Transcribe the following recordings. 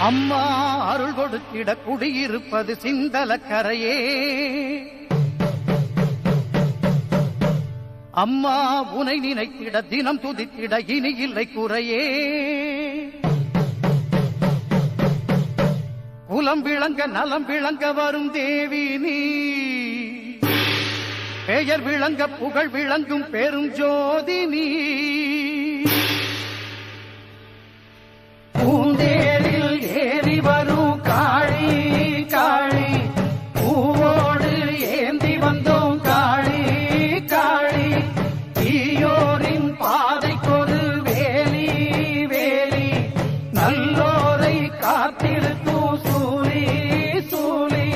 அம்மா அருள் கொடுத்திட குடியிருப்பது சிந்தலக்கரையே. அம்மா உனை நினைத்திட தினம் துதித்திட இனி இல்லை குறையே. குலம் விளங்க நலம் விளங்க வரும் தேவி நீ, பெயர் விளங்க புகழ் விளங்கும் பெரும் ஜோதி நீ. பூந்தேரில் ஏறி வரும் காளி காளி, பூவோடு ஏந்தி வந்தோம் காளி காளி. தீயோரின் பாதைக்கொரு வேலி வேலி, நல்லோரை காத்திருக்கும் சூரி சூரி.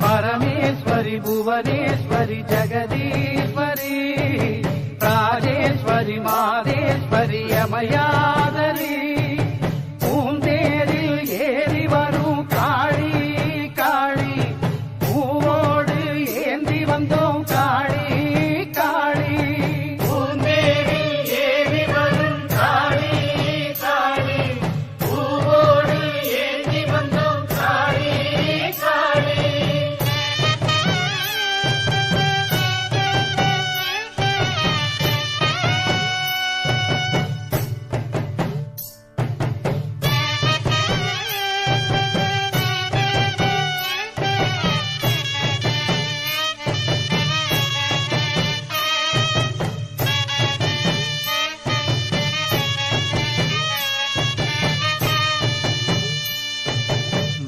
பரமேஸ்வரி புவனேஸ்வரி ஜெகதீஸ்வரி, ராஜேஸ்வரி மாதேஸ்வரி அமயாதரி. பூந்தேரில் ஏறி வரும் காளி காளி, பூவோடு ஏந்தி வந்தோம் காளி காளி. பூந்தேரில் ஏறி வரும் காளி காளி, பூவோடு ஏந்தி வந்தோம் காளி காளி.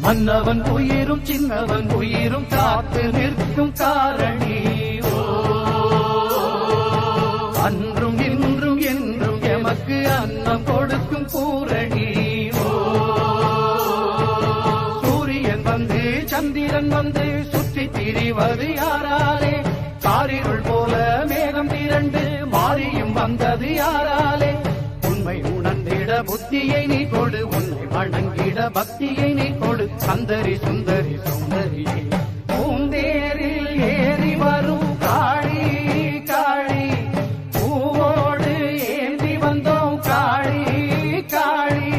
மன்னவன் உயிரும் சின்னவன் உயிரும் காத்து நிற்கும் காரணி. ஓ, அன்றும் இன்றும் என்றும் எமக்கு அன்னம் கொடுக்கும் பூரணி. ஓ, சூரியன் வந்து சந்திரன் வந்து சுற்றி திரிவது யாராலே? காரிருள் போல மேகம் திரண்டு மாறியும் வந்தது யாராலே? உண்மை உணர்ந்திட புத்தியை நீ கொடு, உன்னை வணங்கிட பக்தியை நீ கொடு. சுந்தரி சுந்தரி சுந்தரியே, பூந்தேரில் ஏறி வரும் காளி காளி, பூவோடு ஏந்தி வந்தோம் காளி காளி.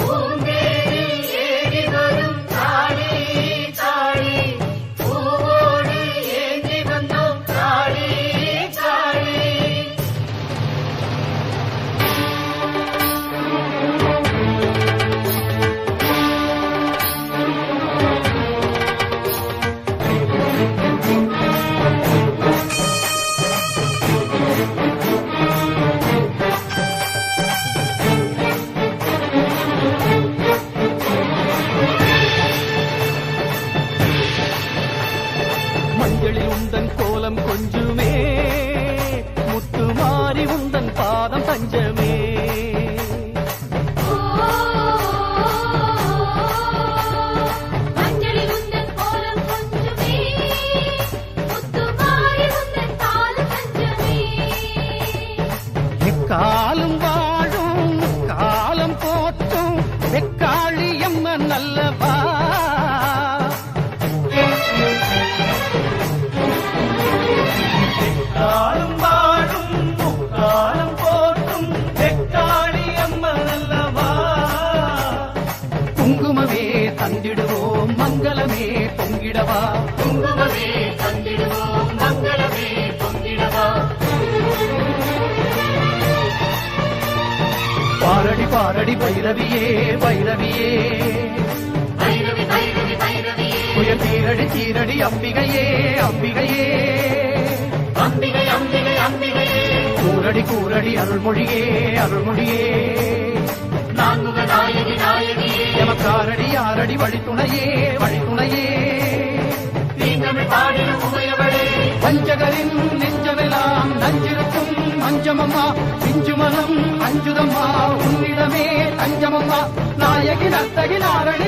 பூந்தேரில் ஏறி வரும் காளி காளி, பூவோடு ஏந்தி வந்தோம் காளி காளி. மஞ்சளில் உந்தன் கோலம் கொஞ்சுமே, முத்து மாறி உந்தன் பாதம் தஞ்சமே. மஞ்சளில் உந்தன் கோலம் கொஞ்சுமே, முத்து மாறி உந்தன் பாதம் தஞ்சமே. எக்காலம் வாழும் காலம் போற்றும் வெக்காளி அம்மன் நல்லவா. காலம் வாழும் காலம் போற்றும் வெக்காளி அம்மன் அல்லவா. குங்குமமே தந்திடுவோம் மங்களமே பொங்கிடவா. குங்குமமே தந்திடுவோம் மங்களமே பொங்கிடவா. பாரடி பாரடி பைரவியே பைரவியே, பைரவி பைரவி பைரவியே, புயல் தீரடி தீரடி அம்பிகையே அம்பிகையே. அம்பிகை அம்பிகை அம்பிகையே, கூரடி கூரடி அருள்மொழியே அருள்மொழியே. நான்முக நாயகி நாயகியே, எமக்காரடி ஆரடி வழித்துணையே வழித்துணையே. தீந்தமிழ் பாடிடும் உமையவளே, பஞ்சகரின் நெஞ்சமெல்லாம் நஞ்சிருக்கும் அஞ்சமம்மா. பிஞ்சுமனம் அஞ்சுதம்மா, உன்னிடமே தஞ்சமம்மா. நாயகி நர்த்தகி நாரணி